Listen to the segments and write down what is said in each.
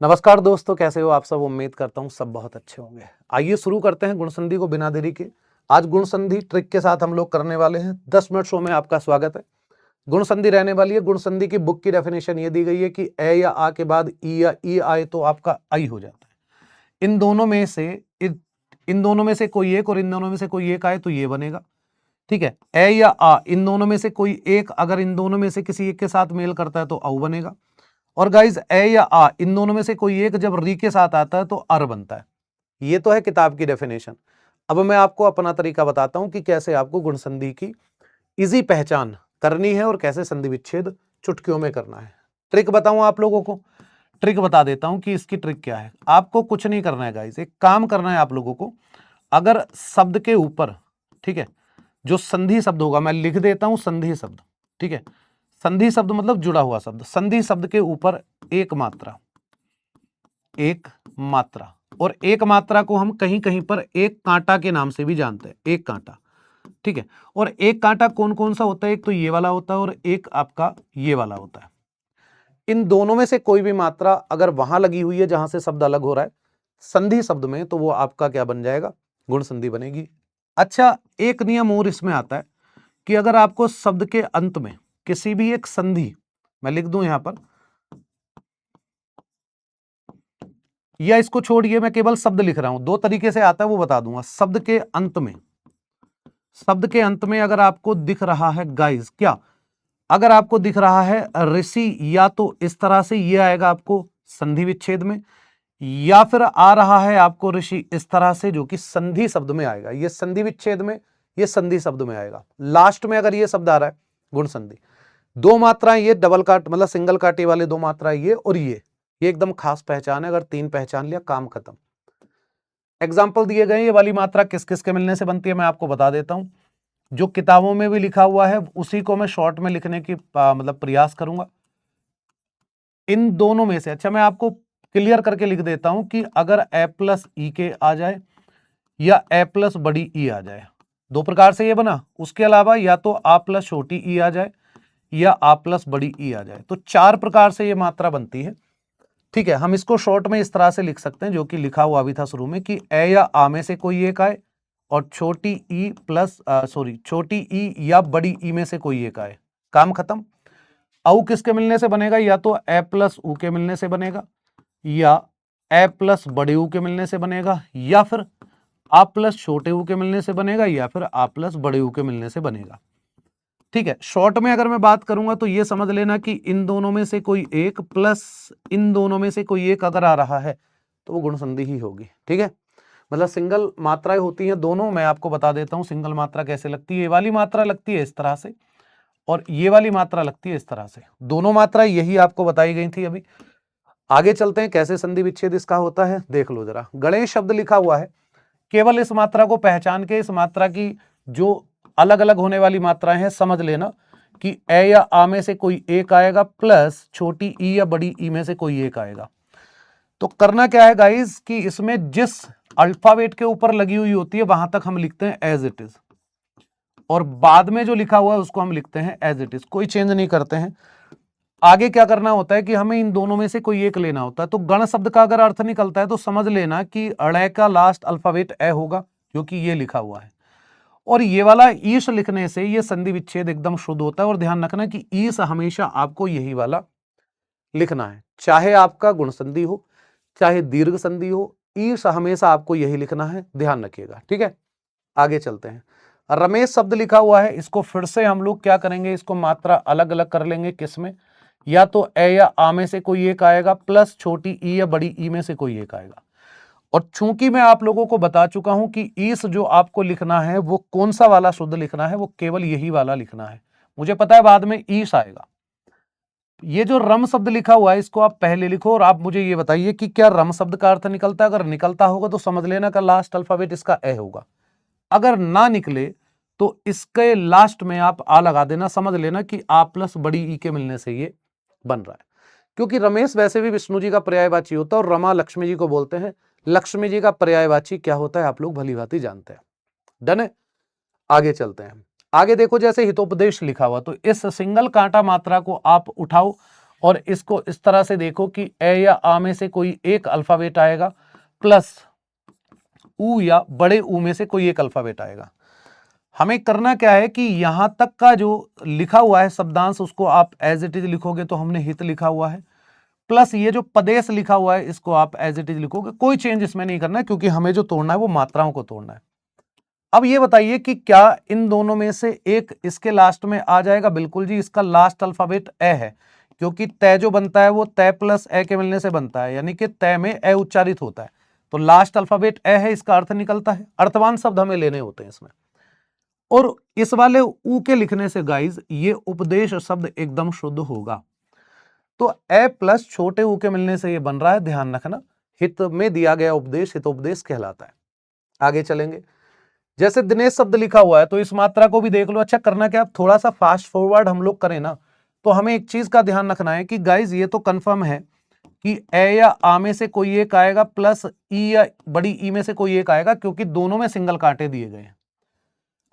नमस्कार दोस्तों, कैसे हो आप सब। उम्मीद करता हूँ सब बहुत अच्छे होंगे। आइए शुरू करते हैं गुण संधि को बिना देरी के। आज गुण संधि ट्रिक के साथ हम लोग करने वाले हैं। 10 मिनट शो में आपका स्वागत है। गुण संधि रहने वाली है। गुण संधि की बुक की डेफिनेशन ये दी गई है कि ए या आ के बाद ई या ई आए तो आपका आई हो जाता है। इन दोनों में से कोई एक और इन दोनों में से कोई एक आए तो ये बनेगा। ठीक है, ए या आ इन दोनों में से कोई एक अगर इन दोनों में से किसी एक के साथ मेल करता है तो औ बनेगा। और गाइज ए या आ इन दोनों में से कोई एक जब री के साथ आता है तो अर बनता है। ये तो है किताब की डेफिनेशन। अब मैं आपको अपना तरीका बताता हूं कि कैसे आपको गुण संधि की इजी पहचान करनी है और कैसे संधि विच्छेद चुटकियों में करना है। ट्रिक बताऊं आप लोगों को, ट्रिक बता देता हूं कि इसकी ट्रिक क्या है। आपको कुछ नहीं करना है गाइज, एक काम करना है आप लोगों को। अगर शब्द के ऊपर, ठीक है, जो संधि शब्द होगा मैं लिख देता हूं संधि शब्द। ठीक है, संधि शब्द मतलब जुड़ा हुआ शब्द। संधि शब्द के ऊपर एक मात्रा, एक मात्रा, और एक मात्रा को हम कहीं कहीं पर एक कांटा के नाम से भी जानते हैं, एक कांटा। ठीक है, और एक कांटा कौन कौन सा होता है, एक तो ये वाला होता है और एक आपका ये वाला होता है। इन दोनों में से कोई भी मात्रा अगर वहां लगी हुई है जहां से शब्द अलग हो रहा है संधि शब्द में, तो वो आपका क्या बन जाएगा, गुण संधि बनेगी। अच्छा, एक नियम और इसमें आता है कि अगर आपको शब्द के अंत में किसी भी एक संधि, मैं लिख दूं यहां पर, या इसको छोड़िए मैं केवल शब्द लिख रहा हूं, दो तरीके से आता है वो बता दूंगा। शब्द के अंत में, शब्द के अंत में अगर आपको दिख रहा है गाइस, क्या अगर आपको दिख रहा है ऋषि, या तो इस तरह से ये आएगा आपको संधि विच्छेद में, या फिर आ रहा है आपको ऋषि इस तरह से जो कि संधि शब्द में आएगा। ये संधि विच्छेद में, ये संधि शब्द में आएगा। लास्ट में अगर ये शब्द आ रहा है गुण संधि। दो मात्राएं ये डबल काट मतलब सिंगल काटे वाले दो मात्राएं ये और ये एकदम खास पहचान है। अगर तीन पहचान लिया काम खत्म। एग्जाम्पल दिए गए, ये वाली मात्रा किस किस के मिलने से बनती है मैं आपको बता देता हूं। जो किताबों में भी लिखा हुआ है उसी को मैं शॉर्ट में लिखने की मतलब प्रयास करूंगा। इन दोनों में से, अच्छा मैं आपको क्लियर करके लिख देता हूं कि अगर ए प्लस ई के आ जाए या ए प्लस बड़ी ई आ जाए, दो प्रकार से ये बना। उसके अलावा या तो आ प्लस छोटी ई आ जाए या आ प्लस बड़ी ई आ जाए, तो चार प्रकार से ये मात्रा बनती है। ठीक है, हम इसको शॉर्ट में इस तरह से लिख सकते हैं जो कि लिखा हुआ भी था शुरू में कि ए या आ में से कोई एक आए और छोटी ई प्लस छोटी ई या बड़ी ई में से कोई एक आए, काम खत्म। औ किसके मिलने से बनेगा, या तो ए प्लस ऊ के मिलने से बनेगा, या ए प्लस बड़े ऊ के मिलने से बनेगा, या फिर आ प्लस छोटे ऊ के मिलने से बनेगा, या फिर आ प्लस बड़े ऊ के मिलने से बनेगा। ठीक है, शॉर्ट में अगर मैं बात करूंगा तो ये समझ लेना कि इन दोनों में से कोई एक प्लस इन दोनों में से कोई एक अगर आ रहा है तो वो गुण संधि ही होगी। ठीक है, मतलब सिंगल मात्राएं होती हैं दोनों। मैं आपको बता देता हूं सिंगल मात्रा कैसे लगती है। ये वाली मात्रा लगती है इस तरह से और ये वाली मात्रा लगती है इस तरह से। दोनों मात्रा यही आपको बताई गई थी। अभी आगे चलते हैं कैसे संधि विच्छेद इसका होता है, देख लो जरा। गणेश शब्द लिखा हुआ है, केवल इस मात्रा को पहचान के इस मात्रा की जो अलग अलग होने वाली मात्राएं हैं समझ लेना कि ए या आ में से कोई एक आएगा प्लस छोटी ई या बड़ी ई में से कोई एक आएगा। तो करना क्या है गाइस कि इसमें जिस अल्फाबेट के ऊपर लगी हुई होती है वहां तक हम लिखते हैं एज इट इज, और बाद में जो लिखा हुआ है उसको हम लिखते हैं एज इट इज, कोई चेंज नहीं करते हैं। आगे क्या करना होता है कि हमें इन दोनों में से कोई एक लेना होता है। तो गण शब्द का अगर अर्थ निकलता है तो समझ लेना कि अड़े का लास्ट अल्फाबेट ए होगा जो कि ये लिखा हुआ है, और ये वाला ईश लिखने से ये संधि विच्छेद एकदम शुद्ध होता है। और ध्यान रखना कि ईश हमेशा आपको यही वाला लिखना है, चाहे आपका गुण संधि हो चाहे दीर्घ संधि हो, ईश हमेशा आपको यही लिखना है, ध्यान रखिएगा। ठीक है, आगे चलते हैं। रमेश शब्द लिखा हुआ है, इसको फिर से हम लोग क्या करेंगे, इसको मात्रा अलग अलग कर लेंगे। किसमें, या तो ए या आ में से कोई एक आएगा प्लस छोटी ई या बड़ी ई में से कोई एक आएगा। और चूंकि मैं आप लोगों को बता चुका हूं कि ईस जो आपको लिखना है वो कौन सा वाला शुद्ध लिखना है, वो केवल यही वाला लिखना है। मुझे पता है बाद में ईस आएगा। ये जो रम शब्द लिखा हुआ है इसको आप पहले लिखो और आप मुझे ये बताइए कि क्या रम शब्द का अर्थ निकलता है। अगर निकलता होगा तो समझ लेना का लास्ट अल्फाबेट इसका ए होगा। अगर ना निकले तो इसके लास्ट में आप आ लगा देना, समझ लेना कि आ प्लस बड़ी ई के मिलने से ये बन रहा है। क्योंकि रमेश वैसे भी विष्णु जी का पर्यायवाची होता है और रमा लक्ष्मी जी को बोलते हैं। लक्ष्मी जी का पर्यायवाची क्या होता है आप लोग भली भांति जानते हैं। डन है, आगे चलते हैं। आगे देखो, जैसे हितोपदेश लिखा हुआ, तो इस सिंगल कांटा मात्रा को आप उठाओ और इसको इस तरह से देखो कि ए या आ में से कोई एक अल्फाबेट आएगा प्लस ऊ या बड़े ऊ में से कोई एक अल्फाबेट आएगा। हमें करना क्या है कि यहां तक का जो लिखा हुआ है शब्दांश उसको आप एज इट इज लिखोगे, तो हमने हित लिखा हुआ है, प्लस ये जो पदेश लिखा हुआ है इसको आप एज इट इज लिखोगे। कोई चेंज इसमें नहीं करना है क्योंकि हमें जो तोड़ना है वो मात्राओं को तोड़ना है। अब ये बताइए कि क्या इन दोनों में से एक इसके लास्ट में आ जाएगा? बिल्कुल जी, इसका लास्ट अल्फाबेट ए है, क्योंकि तय जो बनता है वो तय प्लस ए के मिलने से बनता है, यानी कि तय में ए उच्चारित होता है, तो लास्ट अल्फाबेट ए है, इसका अर्थ निकलता है। अर्थवान शब्द हमें लेने होते हैं इसमें। और इस वाले ऊ के लिखने से गाइज ये उपदेश शब्द एकदम शुद्ध होगा। तो ए प्लस छोटे ऊ के मिलने से ये बन रहा है, ध्यान रखना, हित में दिया गया उपदेश हितोपदेश कहलाता है। आगे चलेंगे, जैसे दिनेश शब्द लिखा हुआ है तो इस मात्रा को भी देख लो। अच्छा, करना क्या, थोड़ा सा फास्ट फॉरवर्ड हम लोग करें ना, तो हमें एक चीज का ध्यान रखना है कि गाइज ये तो कंफर्म है कि ए या आ में से कोई एक आएगा प्लस ई या बड़ी ई में से कोई एक आएगा, क्योंकि दोनों में सिंगल कांटे दिए गए हैं।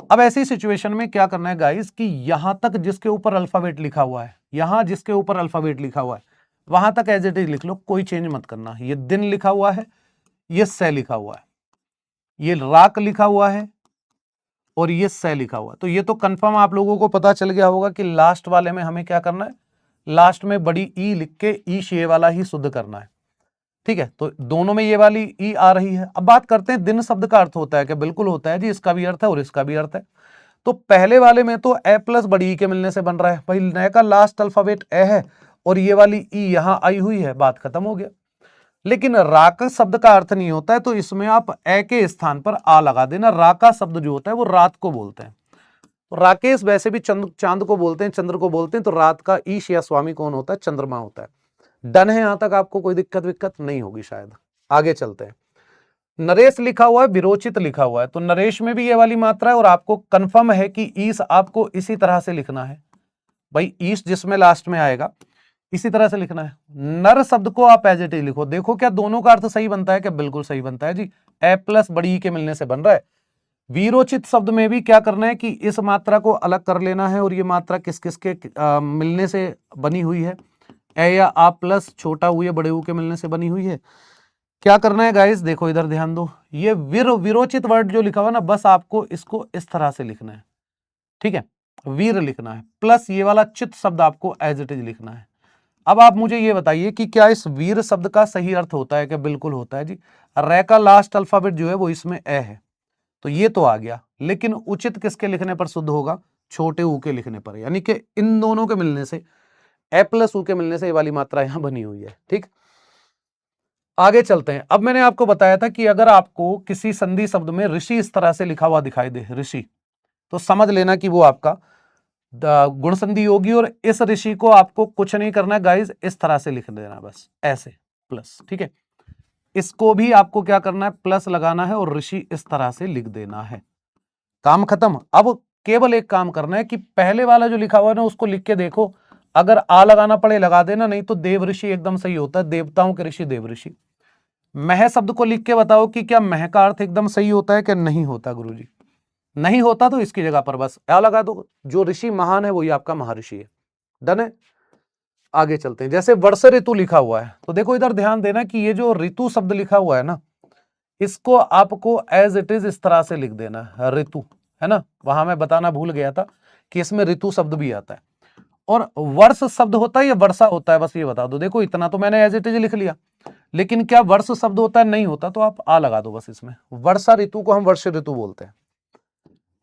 अब ऐसी सिचुएशन में क्या करना है गाइज कि यहां तक जिसके ऊपर अल्फाबेट लिखा हुआ है, यहां जिसके ऊपर अल्फाबेट लिखा हुआ है वहां तक एज इट इज लिख लो, कोई चेंज मत करना। ये दिन लिखा हुआ है, ये से लिखा हुआ है, ये राक लिखा हुआ है और ये से लिखा हुआ है। तो ये तो कंफर्म आप लोगों को पता चल गया होगा कि लास्ट वाले में हमें क्या करना है, लास्ट में बड़ी ई लिख के ई शे वाला ही शुद्ध करना है। ठीक है, तो दोनों में ये वाली ई आ रही है। अब बात करते हैं दिन शब्द का अर्थ होता है क्या? बिल्कुल होता है जी, इसका भी अर्थ है और इसका भी अर्थ है। तो पहले वाले में तो ए प्लस बड़ी ई के मिलने से बन रहा है, भाई नए का लास्ट अल्फाबेट ए है और ये वाली ई यहां आई हुई है, बात खत्म हो गया। लेकिन राका शब्द का अर्थ नहीं होता है, तो इसमें आप ए के स्थान पर आ लगा देना। राका शब्द जो होता है वो रात को बोलते हैं, तो राकेश वैसे भी चांद को बोलते हैं, चंद्र को बोलते हैं, तो रात का ईश या स्वामी कौन होता है? चंद्रमा होता है। डन है, यहां तक आपको कोई दिक्कत नहीं होगी शायद। आगे चलते हैं, नरेश लिखा हुआ है, विरोचित लिखा हुआ है, तो नरेश में भी ये वाली मात्रा है और आपको कंफर्म है कि ईश आपको इसी तरह से लिखना है। भाई ईश जिसमें लास्ट में आएगा इसी तरह से लिखना है। नर शब्द को आप एज इट इज लिखो। देखो क्या दोनों का अर्थ सही बनता है क्या? बिल्कुल सही बनता है जी, ए प्लस बड़ी ई के मिलने से बन रहा है। वीरोचित शब्द में भी क्या करना है कि इस मात्रा को अलग कर लेना है, और ये मात्रा किस किस के मिलने से बनी हुई है? ए या आ प्लस छोटा ऊ या बड़े ऊ के मिलने से बनी हुई है। क्या करना है गाइस, देखो इधर ध्यान दो, ये विरोचित वर्ड जो लिखा हुआ ना, बस आपको इसको इस तरह से लिखना है। ठीक है, वीर लिखना है प्लस ये वाला चित शब्द आपको एज इट इज लिखना है। अब आप मुझे ये बताइए कि क्या इस वीर शब्द का सही अर्थ होता है क्या? बिल्कुल होता है जी। रे का लास्ट अल्फाबेट जो है वो इसमें ए है, तो ये तो आ गया, लेकिन उचित किसके लिखने पर शुद्ध होगा? छोटे ऊ के लिखने पर, यानी कि इन दोनों के मिलने से, ए प्लस ऊ के मिलने से ये वाली मात्रा यहां बनी हुई है। ठीक, आगे चलते हैं। अब मैंने आपको बताया था कि अगर आपको किसी संधि शब्द में ऋषि इस तरह से लिखा हुआ दिखाई दे, ऋषि, तो समझ लेना कि वो आपका गुण संधि होगी, और इस ऋषि को आपको कुछ नहीं करना है गाइज, इस तरह से लिख देना बस ऐसे प्लस। ठीक है, इसको भी आपको क्या करना है? प्लस लगाना है और ऋषि इस तरह से लिख देना है, काम खत्म। अब केवल एक काम करना है कि पहले वाला जो लिखा हुआ है ना उसको लिख के देखो, अगर आ लगाना पड़े लगा देना, नहीं तो देव ऋषि एकदम सही होता है, देवताओं के ऋषि देव ऋषि। मह शब्द को लिख के बताओ कि क्या मह का अर्थ एकदम सही होता है कि नहीं होता? गुरुजी नहीं होता, तो इसकी जगह पर बस आ लगा दो, जो ऋषि महान है वही आपका महर्षि है। डन है, आगे चलते हैं। जैसे वर्ष ऋतु लिखा हुआ है, तो देखो इधर ध्यान देना कि ये जो ऋतु शब्द लिखा हुआ है ना, इसको आपको एज इट इज इस तरह से लिख देना है, ऋतु, है ना। वहां मैं बताना भूल गया था कि इसमें ऋतु शब्द भी आता है। और वर्ष शब्द होता है या वर्षा होता है, बस ये बता दो। देखो इतना तो मैंने एज इट इज लिख लिया, लेकिन क्या वर्ष शब्द होता है? नहीं होता, तो आप आ लगा दो बस इसमें। वर्षा ऋतु को हम वर्ष ऋतु बोलते हैं।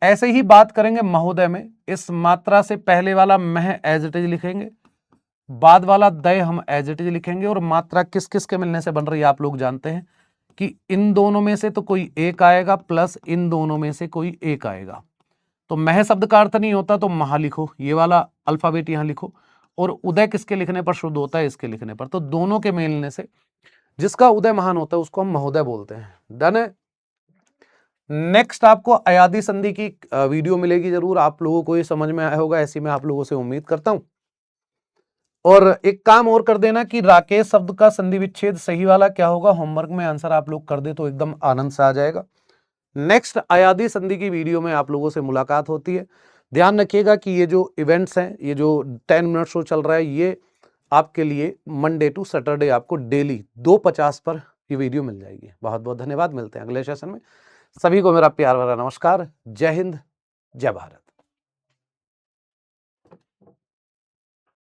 ऐसे ही बात करेंगे महोदय में, इस मात्रा से पहले वाला मह एज इट इज लिखेंगे, बाद वाला दय हम एज इट इज लिखेंगे, और मात्रा किस किस के मिलने से बन रही है आप लोग जानते हैं कि इन दोनों में से तो कोई एक आएगा प्लस इन दोनों में से कोई एक आएगा। तो मह शब्द का अर्थ नहीं होता तो महा लिखो, ये वाला अल्फाबेट यहां लिखो, और उदय किसके लिखने पर शुद्ध होता है? इसके लिखने पर। तो दोनों के मिलने से जिसका उदय महान होता है उसको हम महोदय बोलते हैं। डन है। नेक्स्ट आपको अयादी संधि की वीडियो मिलेगी जरूर, आप लोगों को ये समझ में आया होगा, ऐसी मैं आप लोगों से उम्मीद करता हूं। और एक काम और कर देना कि राकेश शब्द का संधि विच्छेद सही वाला क्या होगा, होमवर्क में आंसर आप लोग कर दे तो एकदम आनंद से आ जाएगा। नेक्स्ट अयादी संधि की वीडियो में आप लोगों से मुलाकात होती है। ध्यान रखिएगा कि ये जो इवेंट्स हैं, ये जो 10 मिनट शो चल रहा है, ये आपके लिए मंडे टू सैटरडे आपको डेली 2:50 पर ये वीडियो मिल जाएगी। बहुत बहुत धन्यवाद, मिलते हैं अगले सेशन में। सभी को मेरा प्यार भरा नमस्कार। जय हिंद, जय भारत।